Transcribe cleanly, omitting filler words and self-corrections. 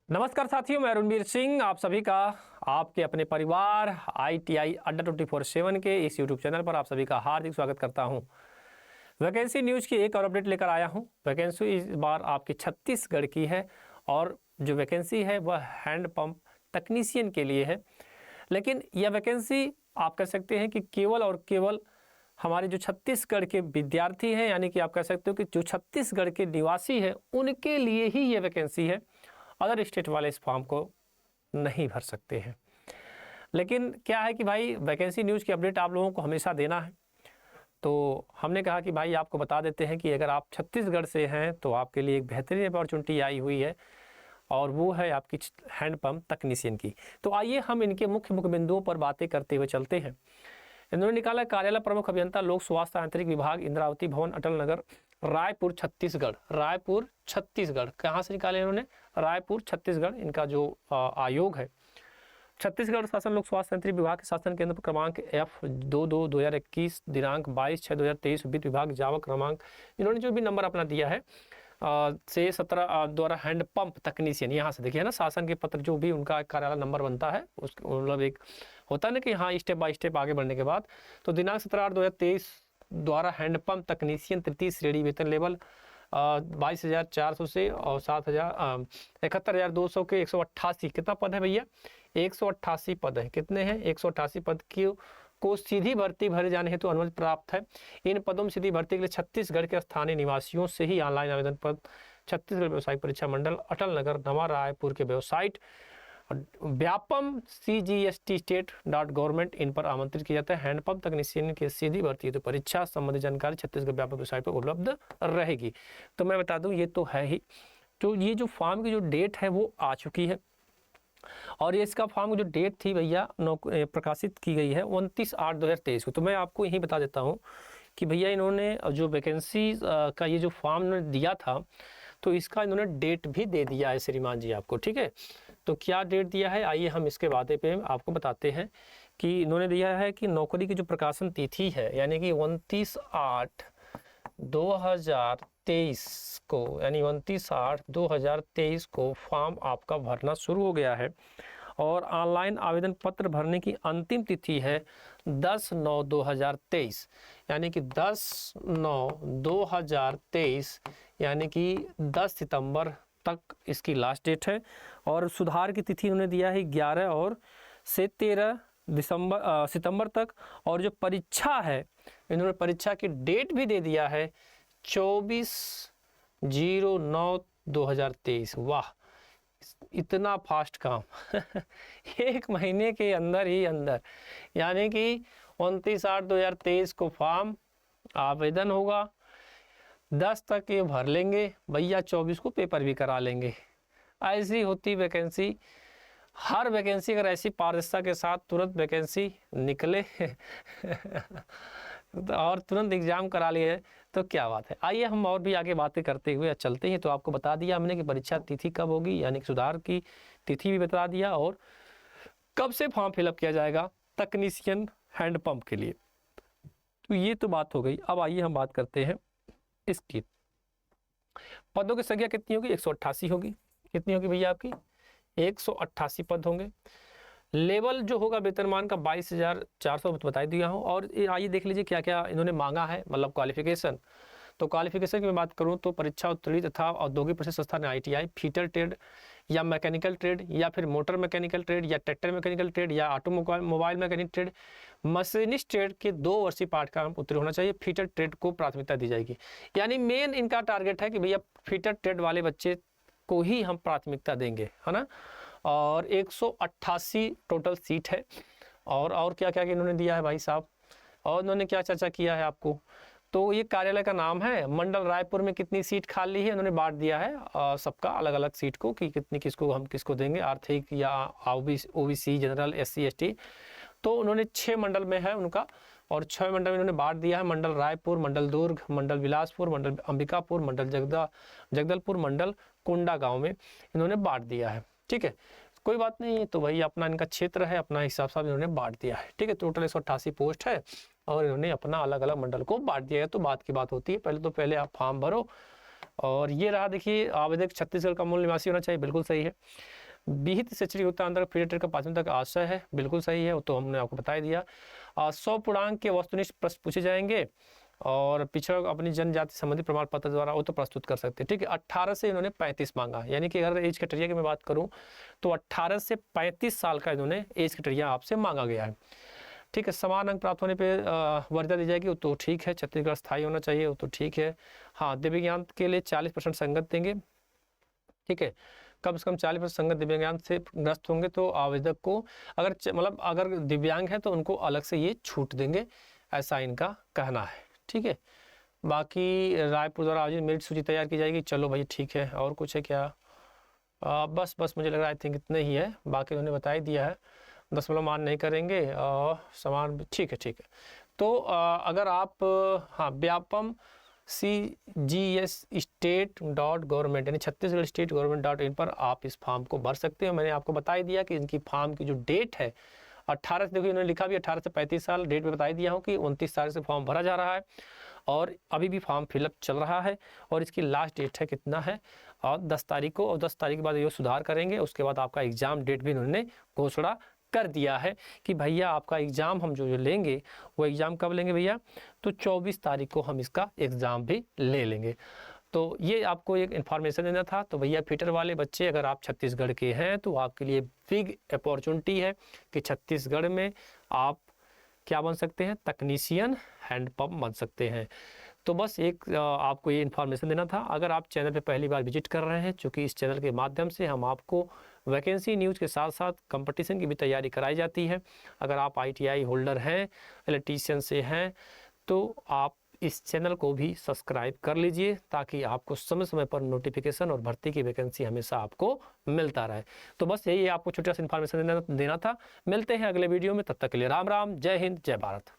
नमस्कार साथियों, मैं रणबीर सिंह आप सभी का आपके अपने परिवार ITI अड्डा 24/7 के इस YouTube चैनल पर आप सभी का हार्दिक स्वागत करता हूं। वैकेंसी न्यूज़ की एक और अपडेट लेकर आया हूं। वैकेंसी इस बार आपकी छत्तीसगढ़ की है और जो वैकेंसी है वह हैंड पंप तकनीशियन के लिए है। लेकिन यह वैकेंसी आप कह सकते हैं कि केवल और केवल हमारे जो छत्तीसगढ़ के विद्यार्थी हैं, यानी कि आप कह सकते हो कि जो छत्तीसगढ़ के निवासी हैं उनके लिए ही ये वैकेंसी है। अदर स्टेट वाले इस फॉर्म को नहीं भर सकते हैं। लेकिन क्या है कि भाई वैकेंसी न्यूज़ की अपडेट आप लोगों को हमेशा देना है, तो हमने कहा कि भाई आपको बता देते हैं कि अगर आप छत्तीसगढ़ से हैं तो आपके लिए एक बेहतरीन अपॉर्चुनिटी आई हुई है और वो है आपकी हैंड पंप तकनीशियन की। तो आइए हम इनके मुख्य बिंदुओं पर बातें करते हुए चलते हैं। इन्होंने निकाला कार्यालय प्रमुख अभियंता लोक स्वास्थ्य आंतरिक विभाग, इंद्रावती भवन, अटल नगर, रायपुर छत्तीसगढ़। रायपुर छत्तीसगढ़ कहाँ से निकाले इन्होंने? रायपुर छत्तीसगढ़ इनका जो आयोग है। छत्तीसगढ़ शासन लोक स्वास्थ्य आंतरिक विभाग के शासन केंद्र क्रमांक F22/2021 दिनांक 22/6/2023 वित्त विभाग जावक क्रमांक इन्होंने जो भी नंबर अपना दिया है से 17 द्वारा हैंड पंप तकनीशियन। यहाँ से देखिए ना, शासन के पत्र जो भी उनका कार्यालय नंबर बनता है उस मतलब एक होता है ना कि हाँ स्टेप बाय स्टेप आगे बढ़ने के बाद, तो दिनांक 17/8/2023 द्वारा हैंड पंप तकनीशियन तृतीय श्रेणी वेतन लेवल 22,400 से और 71,200 के 188 कितना पद है भैया? 188 पद है। कितने हैं? 188 पद को सीधी भर्ती भरे जाने हेतु अनुमति प्राप्त है। इन पदों में सीधी भर्ती के लिए छत्तीसगढ़ के स्थानीय निवासियों से ही ऑनलाइन आवेदन पद छत्तीसगढ़ व्यवसायिक परीक्षा मंडल, अटल नगर, नवा रायपुर के वेबसाइट व्यापम cgst.state.gov इन पर आमंत्रित किया जाता है। हैंडपंप तकनीशियन की सीधी भर्ती तो परीक्षा संबंधी जानकारी छत्तीसगढ़ व्यापम वेबसाइट पर उपलब्ध रहेगी। तो मैं बता दूं ये तो है ही, तो ये जो फॉर्म की जो डेट है वो आ चुकी है और ये इसका फॉर्म की जो डेट थी भैया प्रकाशित की गई है 29/8/2023 को। तो मैं आपको यही बता देता हूँ कि भैया इन्होंने जो वैकेंसी का ये जो फॉर्म इन्होंने दिया था तो इसका इन्होंने डेट भी दे दिया है श्रीमान जी आपको, ठीक है। तो क्या डेट दिया है आइए हम इसके बारे पे आपको बताते हैं कि इन्होंने दिया है कि नौकरी की जो प्रकाशन तिथि है यानी कि 29/8/2023 को, यानी 29/8/2023 को फॉर्म आपका भरना शुरू हो गया है और ऑनलाइन आवेदन पत्र भरने की अंतिम तिथि है 10/9/2023 यानी कि 10/9/2023 यानी कि 10 सितंबर तक इसकी लास्ट डेट है। और सुधार की तिथि उन्होंने दिया है 11 और से 13 सितंबर तक। और जो परीक्षा है इन्होंने परीक्षा की डेट भी दे दिया है 24/09/2023। वाह, इतना फास्ट काम एक महीने के अंदर ही अंदर, यानी कि 29/8/2023 को फॉर्म आवेदन होगा, 10 तक ये भर लेंगे भैया, 24 को पेपर भी करा लेंगे। ऐसी होती वैकेंसी। हर वैकेंसी अगर ऐसी पारदर्शिता के साथ तुरंत वैकेंसी निकले और तुरंत एग्जाम करा लिए तो क्या बात है। आइए हम और भी आगे बातें करते हुए चलते हैं। तो आपको बता दिया हमने कि परीक्षा तिथि कब होगी, यानी कि सुधार की तिथि भी बता दिया और कब से फॉर्म फिलअप किया जाएगा तकनीशियन हैंडपंप के लिए। तो ये तो बात हो गई। अब आइए हम बात करते हैं इसकी पदों की संख्या कितनी होगी? 188 होगी। कितनी होगी भैया आपकी? 188 पद होंगे। लेवल जो होगा वेतनमान का 22,400 बता दिया हूँ। और आइए देख लीजिए क्या क्या इन्होंने मांगा है, मतलब क्वालिफिकेशन। तो क्वालिफिकेशन की मैं बात करूँ तो परीक्षा उत्तीर्ण तथा औद्योगिक प्रशिक्षण संस्थान ITI, फीटर ट्रेड या मैकेनिकल ट्रेड या फिर मोटर मैकेनिकल ट्रेड या ट्रैक्टर मैकेनिकल ट्रेड या automobile mechanic trade, machinist trade के 2 वर्षीय पाठ्यक्रम उत्तीर्ण होना चाहिए। फीटर ट्रेड को प्राथमिकता दी जाएगी। यानी मेन इनका टारगेट है कि भैया फीटर ट्रेड वाले बच्चे को ही हम प्राथमिकता देंगे, है ना। और 188 टोटल सीट है। और क्या क्या इन्होंने दिया है भाई साहब, और इन्होंने क्या चर्चा किया है आपको। तो ये कार्यालय का नाम है। मंडल रायपुर में कितनी सीट खाली है इन्होंने बांट दिया है सबका अलग अलग सीट को कि कितनी किसको हम किसको देंगे, आर्थिक या OBC, जनरल, SC ST। तो उन्होंने 6 मंडल में है उनका और 6 मंडल में इन्होंने बांट दिया है। मंडल रायपुर, मंडल दुर्ग, मंडल बिलासपुर, मंडल अंबिकापुर, मंडल जगदलपुर, मंडल कोंडागांव में इन्होंने बांट दिया है, ठीक है। कोई बात नहीं, तो वही अपना इनका क्षेत्र है, अपना हिसाब से इन्होंने बांट दिया है, ठीक है। टोटल 188 पोस्ट है और इन्होंने अपना अलग अलग मंडल को बांट दिया है। तो बात की बात होती है, पहले आप फॉर्म भरो और ये रहा देखिए आवेदक छत्तीसगढ़ का मूल निवासी होना चाहिए, बिल्कुल सही है। विहित शैक्षणिक उत्तरांतर पीरियड का 5वीं तक आशय है, बिल्कुल सही है, वो तो हमने आपको बता ही दिया। 100 पूर्णांक के वस्तुनिष्ठ प्रश्न पूछे जाएंगे और पिछड़ा अपनी जनजाति संबंधी प्रमाण पत्र द्वारा वो तो प्रस्तुत कर सकते हैं, ठीक है। 18 से इन्होंने 35 मांगा, यानी कि अगर एज क्राइटेरिया की मैं बात करूं तो 18 से 35 साल का इन्होंने एज क्राइटेरिया आपसे मांगा गया है, ठीक है। समान अंक प्राप्त होने पे वरीयता दी जाएगी, वो तो ठीक है। छत्तीसगढ़ स्थायी होना चाहिए, वो तो ठीक है। हाँ, दिव्यांग के लिए 40% संगत देंगे, ठीक है। कम से कम 40% संगत दिव्यांग से ग्रस्त होंगे तो आवेदक को मतलब अगर दिव्यांग है तो उनको अलग से ये छूट देंगे, ऐसा इनका कहना है, ठीक है। बाकी रायपुर द्वारा आयोजित मेरिट सूची तैयार की जाएगी, चलो भाई ठीक है। और कुछ है क्या? बस मुझे लग रहा है आई थिंक इतने ही है, बाकी उन्होंने बता ही दिया है। दशमलव मान नहीं करेंगे, समान, ठीक है। तो अगर आप हाँ व्यापम CGS state.government यानी छत्तीसगढ़ स्टेट गवर्नमेंट.in पर आप इस फॉर्म को भर सकते हो। मैंने आपको बता ही दिया कि इनकी फॉर्म की जो डेट है 18 से, देखिए इन्होंने लिखा भी 18 से 35 साल, डेट में बता ही दिया हूँ कि 29 तारीख से फॉर्म भरा जा रहा है और अभी भी फॉर्म फिलअप चल रहा है। और इसकी लास्ट डेट है कितना है, और 10 तारीख को, और 10 तारीख के बाद ये सुधार करेंगे। उसके बाद आपका एग्ज़ाम डेट भी इन्होंने घोषणा कर दिया है कि भैया आपका एग्ज़ाम हम जो लेंगे वो एग्ज़ाम कब लेंगे भैया, तो 24 तारीख को हम इसका एग्ज़ाम भी ले लेंगे। तो ये आपको एक इन्फॉर्मेशन देना था। तो भैया फिटर वाले बच्चे, अगर आप छत्तीसगढ़ के हैं तो आपके लिए बिग अपॉर्चुनिटी है कि छत्तीसगढ़ में आप क्या बन सकते हैं, तकनीशियन हैंडपम्प बन सकते हैं। तो बस एक आपको ये इन्फॉर्मेशन देना था। अगर आप चैनल पे पहली बार विजिट कर रहे हैं, चूँकि इस चैनल के माध्यम से हम आपको वैकेंसी न्यूज़ के साथ साथ कंपटीशन की भी तैयारी कराई जाती है। अगर आप ITI होल्डर हैं, इलेक्ट्रीशियन से हैं, तो आप इस चैनल को भी सब्सक्राइब कर लीजिए ताकि आपको समय समय पर नोटिफिकेशन और भर्ती की वैकेंसी हमेशा आपको मिलता रहे। तो बस यही आपको छोटा सा इन्फॉर्मेशन देना था। मिलते हैं अगले वीडियो में, तब तक के लिए राम राम, जय हिंद, जय भारत।